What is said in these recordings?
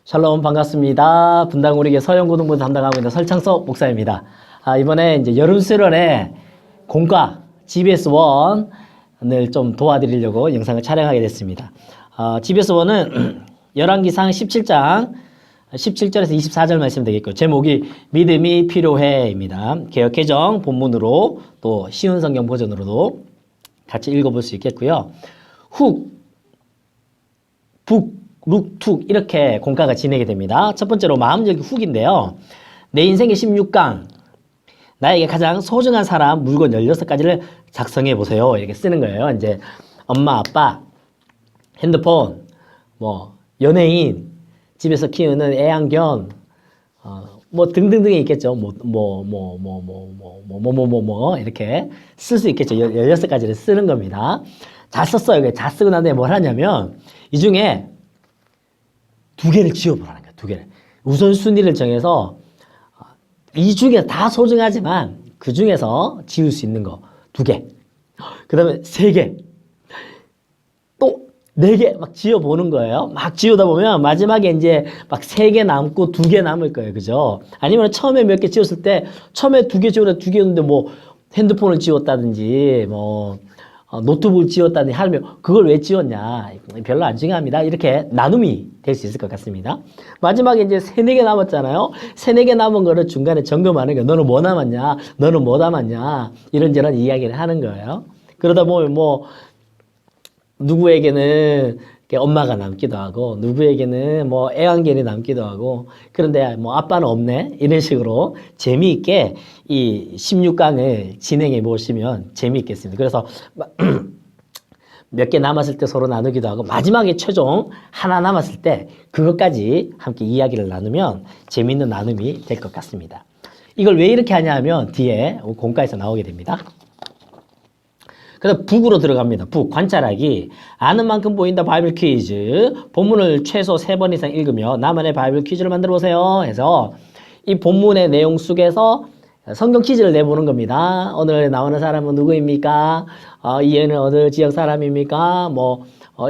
샬롬 반갑습니다. 분당 우리교회 서영고등부 담당하고 있는 설창석 목사입니다. 이번에 이제 여름 수련회 공과 GBS1을 좀 도와드리려고 영상을 촬영하게 됐습니다. GBS1은 열왕기상 17장 17절에서 24절 말씀 되겠고, 제목이 믿음이 필요해입니다. 개역개정 본문으로 또 쉬운 성경 버전으로도 같이 읽어볼 수 있겠고요. 훅, 북, 룩, 툭 이렇게 공과가 진행이 됩니다. 첫 번째로 마음열기 훅인데요. 내 인생의 16강, 나에게 가장 소중한 사람, 물건 16가지를 작성해 보세요. 이렇게 쓰는 거예요. 이제 엄마, 아빠, 핸드폰, 연예인, 집에서 키우는 애완견, 등등등이 있겠죠. 이렇게 쓸 수 있겠죠. 16가지를 쓰는 겁니다. 다 썼어요. 다 쓰고 난 다음에 뭘 하냐면, 이 중에 2개를 지워보라는 거예요. 2개를. 우선순위를 정해서, 이 중에 다 소중하지만, 그 중에서 지울 수 있는 거 2개. 그 다음에 3개. 또 4개 막 지워보는 거예요. 막 지우다 보면 마지막에 이제 막 3개 남고 2개 남을 거예요. 그죠? 아니면 처음에 몇 개 지웠을 때, 처음에 2개 지우라 2개였는데 핸드폰을 지웠다든지, 노트북을 지웠다든지 하면 그걸 왜 지웠냐. 별로 안 중요합니다. 이렇게 나눔이 될 수 있을 것 같습니다. 마지막에 이제 3, 4개 남았잖아요. 3, 4개 남은 거를 중간에 점검하는 거예요. 너는 뭐 남았냐? 너는 뭐 남았냐? 이런저런 이야기를 하는 거예요. 그러다 보면 누구에게는 엄마가 남기도 하고, 누구에게는 애완견이 남기도 하고, 그런데 아빠는 없네? 이런 식으로 재미있게 이 16강을 진행해 보시면 재미있겠습니다. 그래서 몇 개 남았을 때 서로 나누기도 하고, 마지막에 최종 하나 남았을 때 그것까지 함께 이야기를 나누면 재미있는 나눔이 될 것 같습니다. 이걸 왜 이렇게 하냐 하면 뒤에 공과에서 나오게 됩니다. 그래서 북으로 들어갑니다. 북, 관찰하기. 아는 만큼 보인다 바이블 퀴즈. 본문을 최소 3번 이상 읽으며 나만의 바이블 퀴즈를 만들어 보세요. 해서 이 본문의 내용 속에서 성경 퀴즈를 내보는 겁니다. 오늘 나오는 사람은 누구입니까? 이 애는 어느 지역 사람입니까?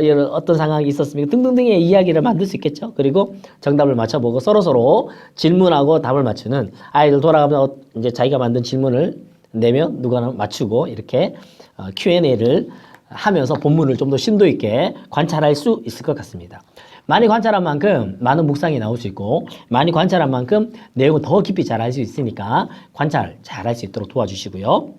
이런 어떤 상황이 있었습니까? 등등등의 이야기를 만들 수 있겠죠. 그리고 정답을 맞춰보고 서로서로 질문하고 답을 맞추는, 아이들 돌아가면 이제 자기가 만든 질문을 내면 누가 맞추고, 이렇게 Q&A를 하면서 본문을 좀 더 심도 있게 관찰할 수 있을 것 같습니다. 많이 관찰한 만큼 많은 묵상이 나올 수 있고, 많이 관찰한 만큼 내용을 더 깊이 잘 알 수 있으니까 관찰 잘 할 수 있도록 도와주시고요.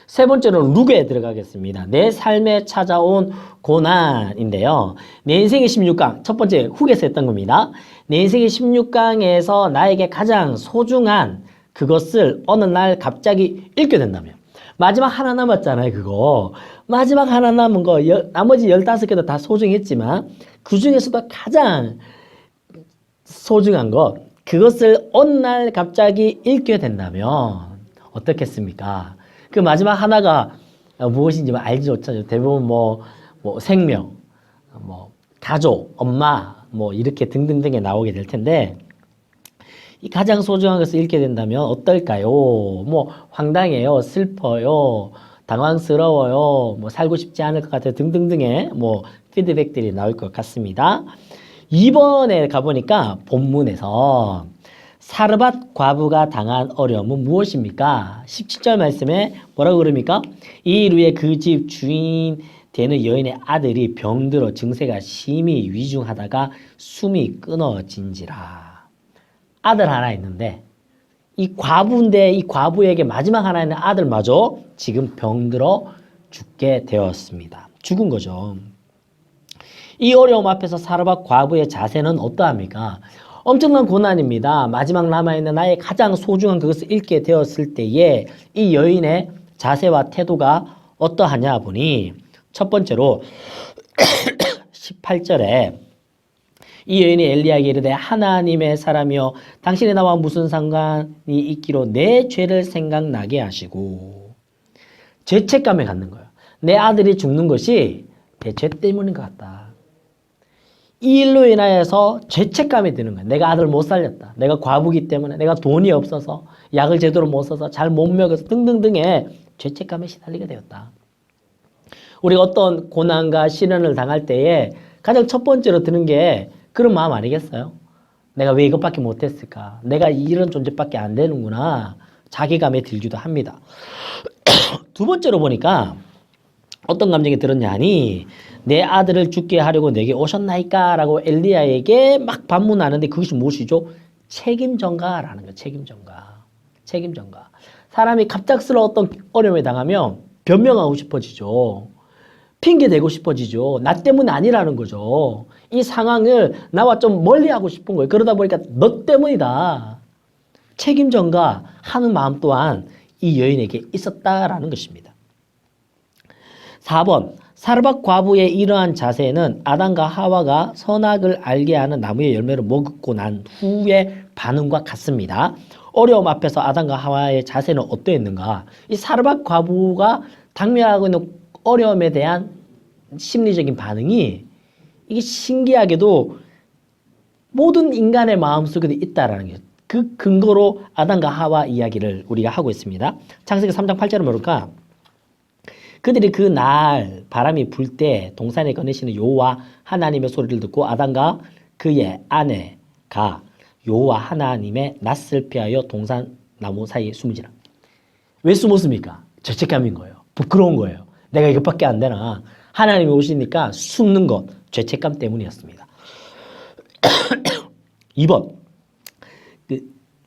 세 번째로는 룩에 들어가겠습니다. 내 삶에 찾아온 고난인데요. 내 인생의 16강, 첫 번째 훅에서 했던 겁니다. 내 인생의 16강에서 나에게 가장 소중한 그것을 어느 날 갑자기 읽게 된다면, 마지막 하나 남았잖아요, 그거. 마지막 하나 남은 거, 나머지 15개도 다 소중했지만, 그 중에서도 가장 소중한 것, 그것을 어느 날 갑자기 읽게 된다면, 어떻겠습니까? 그 마지막 하나가 무엇인지 알지 못하죠. 대부분 생명, 가족, 엄마, 이렇게 등등등에 나오게 될 텐데, 이 가장 소중한 것을 읽게 된다면 어떨까요? 황당해요, 슬퍼요, 당황스러워요, 살고 싶지 않을 것 같아요, 등등등의 피드백들이 나올 것 같습니다. 2번에 가보니까 본문에서 사르밧 과부가 당한 어려움은 무엇입니까? 17절 말씀에 뭐라고 그럽니까? 이 일 후에 그 집 주인 되는 여인의 아들이 병들어 증세가 심히 위중하다가 숨이 끊어진지라. 아들 하나 있는데, 이 과부인데 이 과부에게 마지막 하나 있는 아들마저 지금 병들어 죽게 되었습니다. 죽은 거죠. 이 어려움 앞에서 사르밧 과부의 자세는 어떠합니까? 엄청난 고난입니다. 마지막 남아있는 나의 가장 소중한 그것을 잃게 되었을 때에 이 여인의 자세와 태도가 어떠하냐 보니, 첫 번째로 18절에 이 여인이 엘리야에게 이르되 하나님의 사람이여 당신이 나와 무슨 상관이 있기로 내 죄를 생각나게 하시고, 죄책감을 갖는 거예요. 내 아들이 죽는 것이 내 죄 때문인 것 같다. 이 일로 인하여서 죄책감이 드는 거예요. 내가 아들 못 살렸다. 내가 과부기 때문에, 내가 돈이 없어서, 약을 제대로 못 써서, 잘 못 먹여서 등등등의 죄책감에 시달리게 되었다. 우리가 어떤 고난과 시련을 당할 때에 가장 첫 번째로 드는 게 그런 마음 아니겠어요? 내가 왜 이것밖에 못했을까? 내가 이런 존재밖에 안 되는구나. 자괴감에 들기도 합니다. 두 번째로 보니까 어떤 감정이 들었냐니 내 아들을 죽게 하려고 내게 오셨나이까? 라고 엘리야에게 막 반문하는데 그것이 무엇이죠? 책임전가라는 거예요. 책임전가. 책임전가. 사람이 갑작스러운 어떤 어려움에 당하면 변명하고 싶어지죠. 핑계대고 싶어지죠. 나 때문 아니라는 거죠. 이 상황을 나와 좀 멀리하고 싶은 거예요. 그러다 보니까 너 때문이다. 책임전가 하는 마음 또한 이 여인에게 있었다라는 것입니다. 4번 사르밧 과부의 이러한 자세는 아담과 하와가 선악을 알게 하는 나무의 열매를 먹고 난 후의 반응과 같습니다. 어려움 앞에서 아담과 하와의 자세는 어떠했는가? 이 사르밧 과부가 당면하고 있는 어려움에 대한 심리적인 반응이 이게 신기하게도 모든 인간의 마음속에도 있다라는 게 그 근거로 아담과 하와 이야기를 우리가 하고 있습니다. 창세기 3장 8절은 뭐랄까? 그들이 그 날 바람이 불 때 동산에 거내시는 여호와 하나님의 소리를 듣고 아담과 그의 아내가 여호와 하나님의 낯을 피하여 동산 나무 사이에 숨으니라. 왜 숨었습니까? 죄책감인 거예요. 부끄러운 거예요. 내가 이것밖에 안 되나. 하나님이 오시니까 숨는 것, 죄책감 때문이었습니다. 2번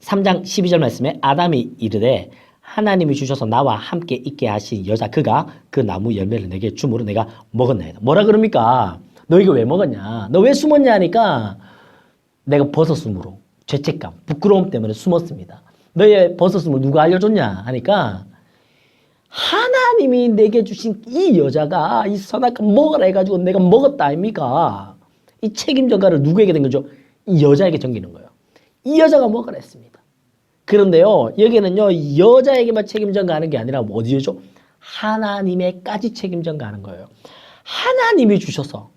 3장 12절 말씀에 아담이 이르되 하나님이 주셔서 나와 함께 있게 하신 여자 그가 그 나무 열매를 내게 주므로 내가 먹었나이다. 뭐라 그럽니까? 너 이거 왜 먹었냐? 너 왜 숨었냐 하니까 내가 버섯숨으로 죄책감, 부끄러움 때문에 숨었습니다. 너의 버섯숨을 누가 알려줬냐 하니까 하나님이 내게 주신 이 여자가 이 선악과 먹으라 해가지고 내가 먹었다 아닙니까? 이 책임 전가를 누구에게 된 거죠? 이 여자에게 전기는 거예요. 이 여자가 먹으라 했습니다. 그런데요, 여기는요, 여자에게만 책임 전가하는 게 아니라 어디죠? 하나님에까지 책임 전가하는 거예요. 하나님이 주셔서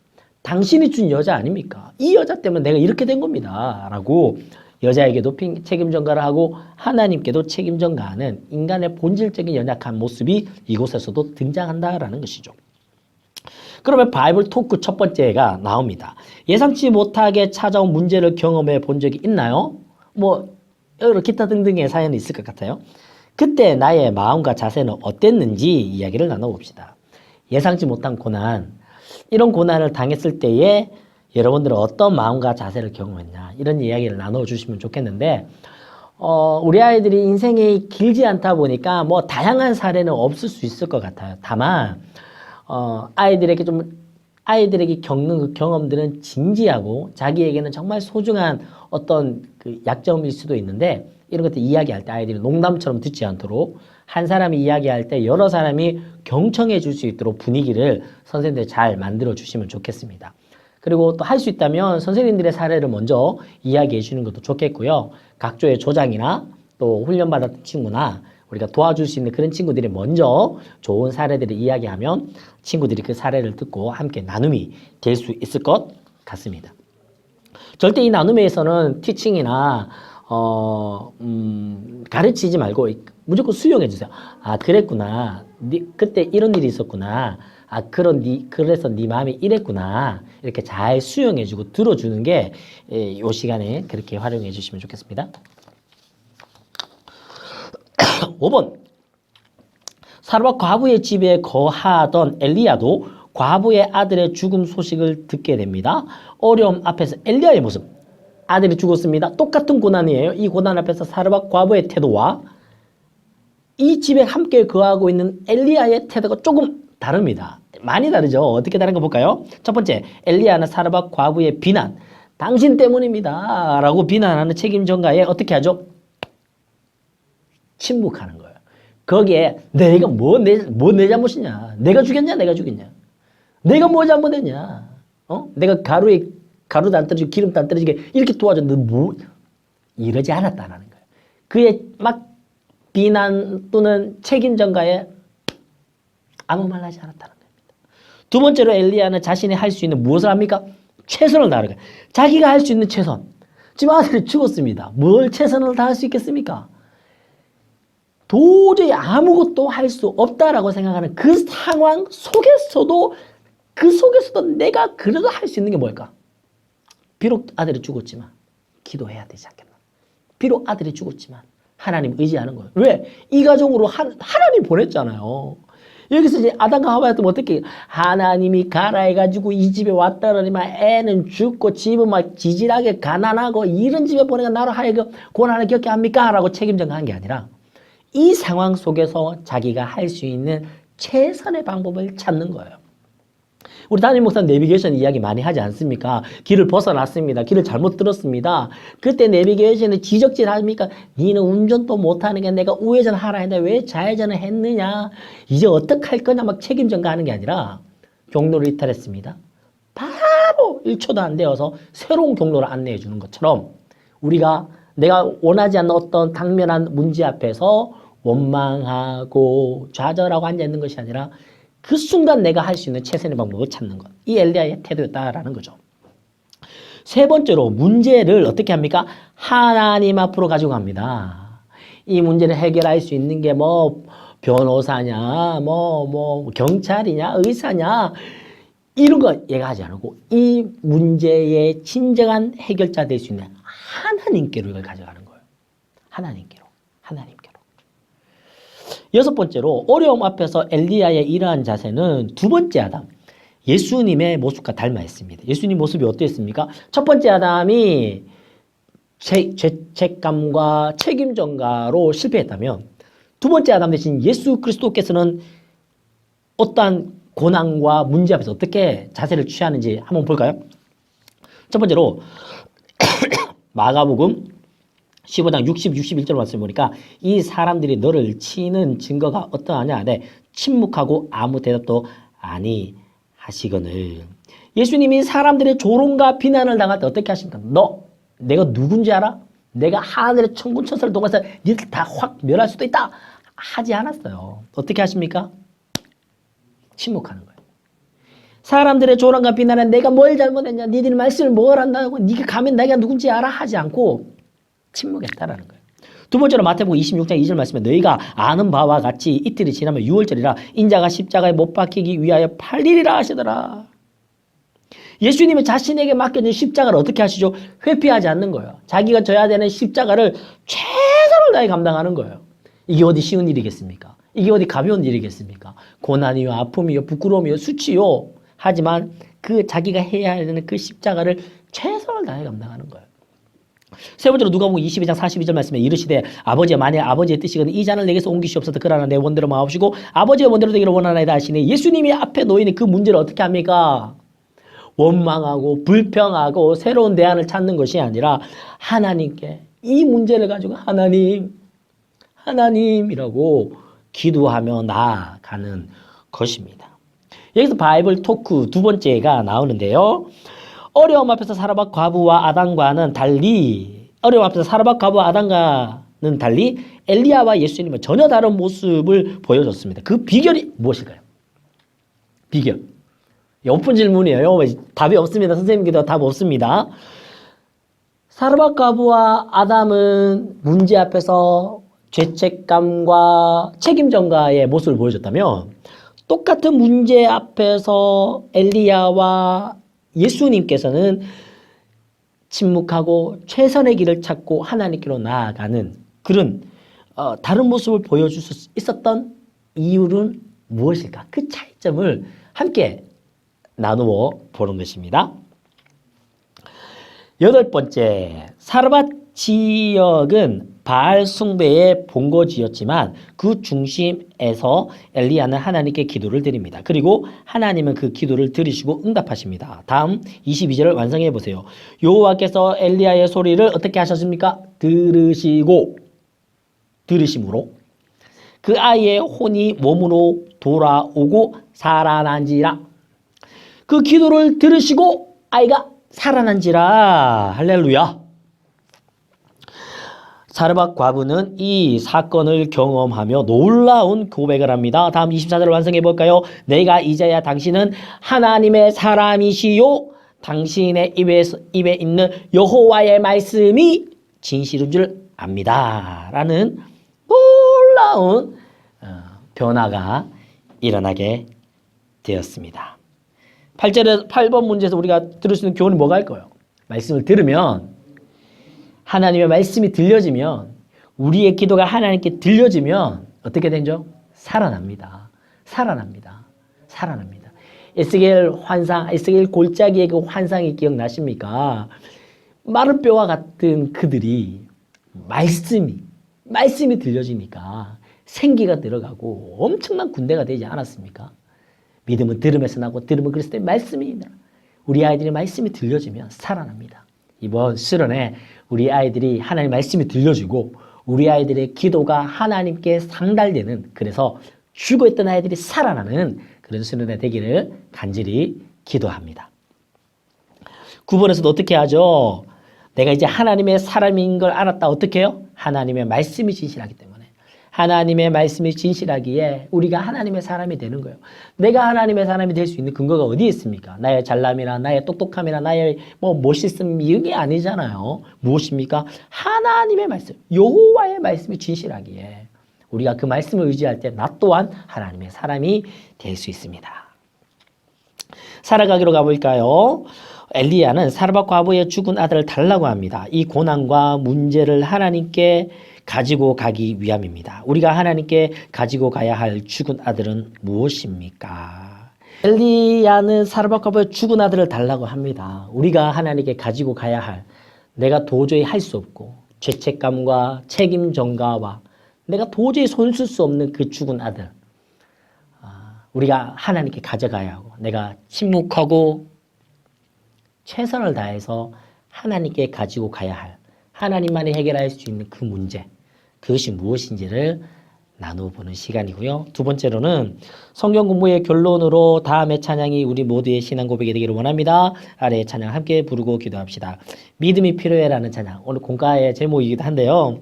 당신이 준 여자 아닙니까? 이 여자 때문에 내가 이렇게 된 겁니다. 라고 여자에게도 책임 전가를 하고 하나님께도 책임 전가하는 인간의 본질적인 연약한 모습이 이곳에서도 등장한다라는 것이죠. 그러면 바이블 토크 첫 번째가 나옵니다. 예상치 못하게 찾아온 문제를 경험해 본 적이 있나요? 뭐 여러 기타 등등의 사연이 있을 것 같아요. 그때 나의 마음과 자세는 어땠는지 이야기를 나눠봅시다. 예상치 못한 고난, 이런 고난을 당했을 때에 여러분들은 어떤 마음과 자세를 경험했냐 이런 이야기를 나눠주시면 좋겠는데 우리 아이들이 인생이 길지 않다 보니까 뭐 다양한 사례는 없을 수 있을 것 같아요. 다만 아이들에게 겪는 그 경험들은 진지하고 자기에게는 정말 소중한 어떤 그 약점일 수도 있는데 이런 것들 이야기할 때 아이들이 농담처럼 듣지 않도록 한 사람이 이야기할 때 여러 사람이 경청해 줄 수 있도록 분위기를 선생님들이 잘 만들어 주시면 좋겠습니다. 그리고 또 할 수 있다면 선생님들의 사례를 먼저 이야기해 주는 것도 좋겠고요. 각조의 조장이나 또 훈련받았던 친구나 우리가 도와줄 수 있는 그런 친구들이 먼저 좋은 사례들을 이야기하면 친구들이 그 사례를 듣고 함께 나눔이 될 수 있을 것 같습니다. 절대 이 나눔에서는 티칭이나 가르치지 말고 무조건 수용해 주세요. 아, 그랬구나. 그때 이런 일이 있었구나. 아, 그래서 네 마음이 이랬구나. 이렇게 잘 수용해 주고 들어주는 게 이 시간에 그렇게 활용해 주시면 좋겠습니다. 5번 사르밧 과부의 집에 거하던 엘리야도 과부의 아들의 죽음 소식을 듣게 됩니다. 어려움 앞에서 엘리야의 모습, 아들이 죽었습니다. 똑같은 고난이에요. 이 고난 앞에서 사르밧 과부의 태도와 이 집에 함께 거하고 있는 엘리야의 태도가 조금 다릅니다. 많이 다르죠. 어떻게 다른가 볼까요? 첫 번째, 엘리야는 사르밧 과부의 비난, 당신 때문입니다 라고 비난하는 책임 전가에 어떻게 하죠? 침묵하는 거예요. 거기에 내가 내 잘못이냐? 내가 죽였냐? 내가 죽였냐? 내가 뭐 잘못했냐? 내가 가루도 안 떨어지고 기름도 안 떨어지게 이렇게 도와줬는데 뭐 이러지 않았다라는 거예요. 그의 막 비난 또는 책임 전가에 아무 말 하지 않았다는 겁니다. 두 번째로 엘리야는 자신이 할 수 있는 무엇을 합니까? 최선을 다하는 거예요. 자기가 할 수 있는 최선. 지금 아들이 죽었습니다. 뭘 최선을 다할 수 있겠습니까? 도저히 아무것도 할 수 없다라고 생각하는 그 상황 속에서도 내가 그래도 할 수 있는 게 뭘까? 비록 아들이 죽었지만 기도해야 되지 않겠나. 비록 아들이 죽었지만 하나님 의지하는 거예요. 왜? 이 가정으로 하나님 보냈잖아요. 여기서 이제 아담과 하와였던 어떻게 하나님이 가라 해가지고 이 집에 왔다 그러니만 애는 죽고 집은 막 지질하게 가난하고 이런 집에 보내가 나로 하여금 고난을 겪게 합니까? 라고 책임져 간 게 아니라 이 상황 속에서 자기가 할 수 있는 최선의 방법을 찾는 거예요. 우리 담임 목사는 내비게이션 이야기 많이 하지 않습니까? 길을 벗어났습니다. 길을 잘못 들었습니다. 그때 내비게이션은 지적질 합니까? 니는 운전도 못하는 게 내가 우회전 하라 했는데 왜 좌회전을 했느냐? 이제 어떡할 거냐? 막 책임전 가는 게 아니라 경로를 이탈했습니다. 바로 1초도 안 되어서 새로운 경로를 안내해 주는 것처럼 우리가 내가 원하지 않는 어떤 당면한 문제 앞에서 원망하고 좌절하고 앉아있는 것이 아니라 그 순간 내가 할 수 있는 최선의 방법을 찾는 것. 이 엘리야의 태도였다라는 거죠. 세 번째로 문제를 어떻게 합니까? 하나님 앞으로 가지고 갑니다. 이 문제를 해결할 수 있는 게 뭐 변호사냐, 뭐 경찰이냐, 의사냐 이런 거 얘가 하지 않고 이 문제의 진정한 해결자 될 수 있는 하나님께로 이걸 가져가는 거예요. 하나님께로. 여섯 번째로 어려움 앞에서 엘리야의 이러한 자세는 두 번째 아담, 예수님의 모습과 닮아 있습니다. 예수님 모습이 어땠습니까? 첫 번째 아담이 죄책감과 책임전가로 실패했다면 두 번째 아담 대신 예수 그리스도께서는 어떠한 고난과 문제 앞에서 어떻게 자세를 취하는지 한번 볼까요? 첫 번째로 마가복음 15장 60, 61절 말씀 보니까 이 사람들이 너를 치는 증거가 어떠하냐? 네, 침묵하고 아무 대답도 아니 하시거늘. 예수님이 사람들의 조롱과 비난을 당할 때 어떻게 하십니까? 너 내가 누군지 알아? 내가 하늘의 천군 천사를 동원해서 니들 다 확 멸할 수도 있다. 하지 않았어요. 어떻게 하십니까? 침묵하는 거예요. 사람들의 조롱과 비난에 내가 뭘 잘못했냐? 니들 말씀을 뭘 한다고? 니가 가면 내가 누군지 알아? 하지 않고 침묵했다라는 거예요. 두 번째로 마태복음 26장 2절 말씀에 너희가 아는 바와 같이 이틀이 지나면 유월절이라 인자가 십자가에 못 박히기 위하여 팔리리라 하시더라. 예수님은 자신에게 맡겨진 십자가를 어떻게 하시죠? 회피하지 않는 거예요. 자기가 져야 되는 십자가를 최선을 다해 감당하는 거예요. 이게 어디 쉬운 일이겠습니까? 이게 어디 가벼운 일이겠습니까? 고난이요, 아픔이요, 부끄러움이요, 수치요. 하지만 그 자기가 해야 되는 그 십자가를 최선을 다해 감당하는 거예요. 세 번째로 누가복음 22장 42절 말씀에 이르시되 아버지여 만일 아버지의 뜻이거든 이 잔을 내게서 옮기시옵소서 그러나 내 원대로 마옵시고 아버지의 원대로 되기를 원하나이다 하시니 예수님이 앞에 놓이는 그 문제를 어떻게 합니까? 원망하고 불평하고 새로운 대안을 찾는 것이 아니라 하나님께 이 문제를 가지고 하나님이라고 기도하며 나아가는 것입니다. 여기서 바이블 토크 두 번째가 나오는데요. 어려움 앞에서 사라밧 과부와 아담과는 달리 엘리야와 예수님은 전혀 다른 모습을 보여줬습니다. 그 비결이 무엇일까요? 비결. 오픈 질문이에요. 답이 없습니다. 선생님께도 답 없습니다. 사라밧 과부와 아담은 문제 앞에서 죄책감과 책임전가의 모습을 보여줬다면 똑같은 문제 앞에서 엘리야와 예수님께서는 침묵하고 최선의 길을 찾고 하나님께로 나아가는 그런 다른 모습을 보여줄 수 있었던 이유는 무엇일까? 그 차이점을 함께 나누어 보는 것입니다. 여덟 번째, 사르밧 지역은 바알 숭배의 본거지였지만 그 중심에서 엘리야는 하나님께 기도를 드립니다. 그리고 하나님은 그 기도를 들으시고 응답하십니다. 다음 22절을 완성해 보세요. 여호와께서 엘리야의 소리를 어떻게 하셨습니까? 들으심으로 그 아이의 혼이 몸으로 돌아오고 살아난지라. 그 기도를 들으시고 아이가 살아난지라. 할렐루야. 사르밧 과부는 이 사건을 경험하며 놀라운 고백을 합니다. 다음 24절을 완성해 볼까요? 내가 이제야 당신은 하나님의 사람이시요 당신의 입에 있는 여호와의 말씀이 진실인 줄 압니다. 라는 놀라운 변화가 일어나게 되었습니다. 8번 문제에서 우리가 들을 수 있는 교훈이 뭐가 할까요? 말씀을 들으면, 하나님의 말씀이 들려지면, 우리의 기도가 하나님께 들려지면 어떻게 되죠? 살아납니다. 살아납니다. 살아납니다. 에스겔 환상, 에스겔 골짜기의 그 환상이 기억나십니까? 마른 뼈와 같은 그들이 말씀이 들려지니까 생기가 들어가고 엄청난 군대가 되지 않았습니까? 믿음은 들음에서 나고 들음은 그리스도의 말씀이다. 우리 아이들이 말씀이 들려지면 살아납니다. 이번 수련회 우리 아이들이 하나님 말씀이 들려지고 우리 아이들의 기도가 하나님께 상달되는, 그래서 죽어있던 아이들이 살아나는 그런 수련회 되기를 간절히 기도합니다. 9번에서도 어떻게 하죠? 내가 이제 하나님의 사람인 걸 알았다. 어떻게 해요? 하나님의 말씀이 진실하기 때문에. 하나님의 말씀이 진실하기에 우리가 하나님의 사람이 되는 거예요. 내가 하나님의 사람이 될 수 있는 근거가 어디에 있습니까? 나의 잘남이나 나의 똑똑함이나 나의 멋있음 이런 게 아니잖아요. 무엇입니까? 하나님의 말씀, 여호와의 말씀이 진실하기에 우리가 그 말씀을 의지할 때 나 또한 하나님의 사람이 될 수 있습니다. 살아가기로 가볼까요? 엘리야는 사르밧 과부의 죽은 아들을 달라고 합니다. 이 고난과 문제를 하나님께 가지고 가기 위함입니다. 우리가 하나님께 가지고 가야 할 죽은 아들은 무엇입니까? 엘리야는 사르밧 과부의 죽은 아들을 달라고 합니다. 우리가 하나님께 가지고 가야 할, 내가 도저히 할 수 없고 죄책감과 책임 전가와 내가 도저히 손쓸 수 없는 그 죽은 아들, 우리가 하나님께 가져가야 하고 내가 침묵하고 최선을 다해서 하나님께 가지고 가야 할, 하나님만이 해결할 수 있는 그 문제, 그것이 무엇인지를 나누어보는 시간이고요. 두 번째로는 성경 공부의 결론으로 다음의 찬양이 우리 모두의 신앙 고백이 되기를 원합니다. 아래의 찬양 함께 부르고 기도합시다. 믿음이 필요해라는 찬양, 오늘 공과의 제목이기도 한데요.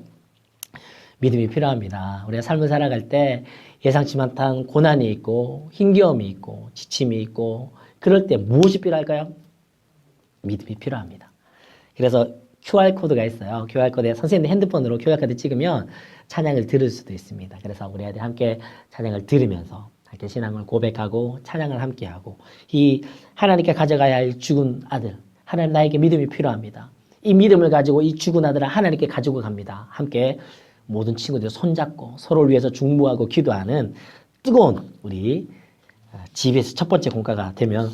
믿음이 필요합니다. 우리가 삶을 살아갈 때 예상치 못한 고난이 있고 힘겨움이 있고 지침이 있고 그럴 때 무엇이 필요할까요? 믿음이 필요합니다. 그래서 QR코드가 있어요. QR코드에 선생님 핸드폰으로 QR코드 찍으면 찬양을 들을 수도 있습니다. 그래서 우리 아이들 함께 찬양을 들으면서 함께 신앙을 고백하고 찬양을 함께하고, 이 하나님께 가져가야 할 죽은 아들, 하나님 나에게 믿음이 필요합니다. 이 믿음을 가지고 이 죽은 아들을 하나님께 가지고 갑니다. 함께 모든 친구들 손잡고 서로를 위해서 중보하고 기도하는 뜨거운 우리 GBS 첫 번째 공과가 되면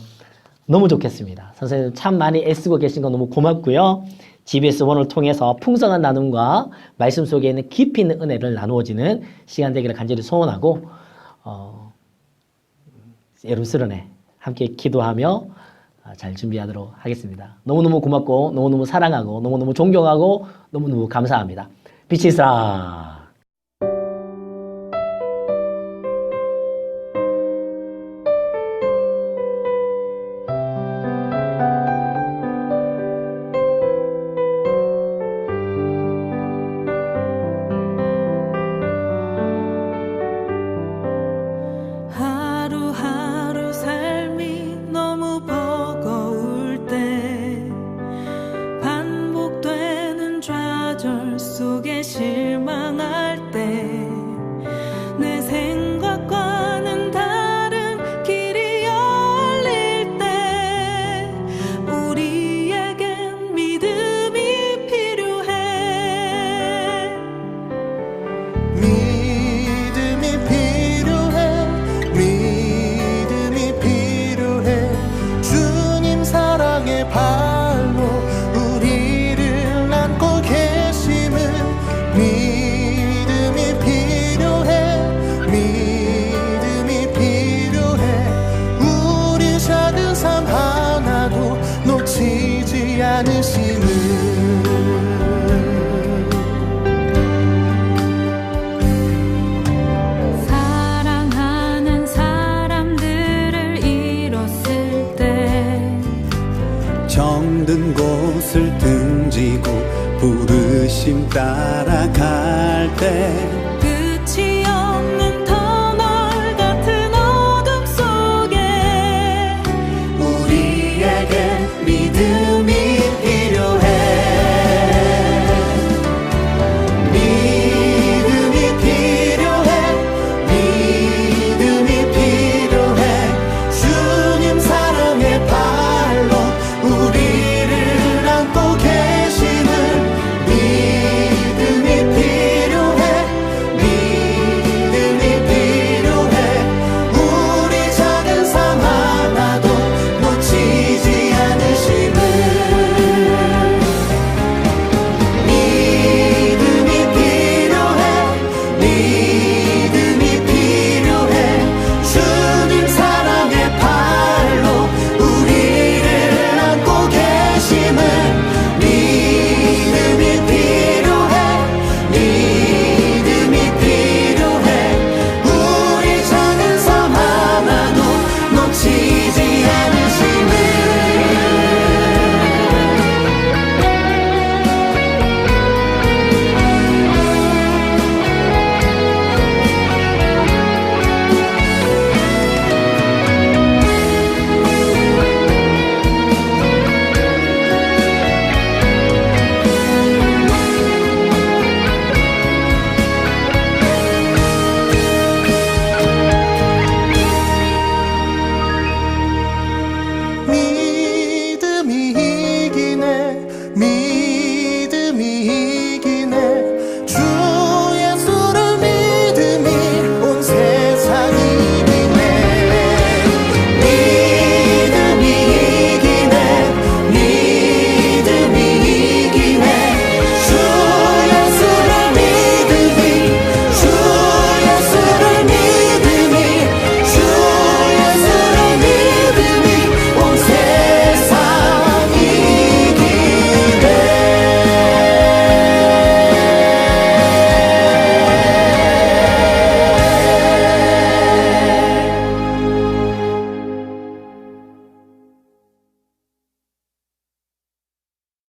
너무 좋겠습니다. 선생님 참 많이 애쓰고 계신 거 너무 고맙고요. GBS 원을 통해서 풍성한 나눔과 말씀 속에 있는 깊이 있는 은혜를 나누어지는 시간 되기를 간절히 소원하고, 여러분 수련회 함께 기도하며 잘 준비하도록 하겠습니다. 너무너무 고맙고 너무너무 사랑하고 너무너무 존경하고 너무너무 감사합니다. 빛이 있어라. 하루하루 삶이 너무 버거울 때 반복되는 좌절 속에 실망할 때 내 생각과는 다른 길이 열릴 때 우리에겐 믿음이 필요해. 믿음이 필요해. 주님 사랑의 발로 우리를 안고 계심은 믿음이 필요해. 우리 작은 삶 하나도 놓치지 않으시는 사랑하는 사람들을 잃었을 때 정든 곳을 등지고 부르심 따라갈 때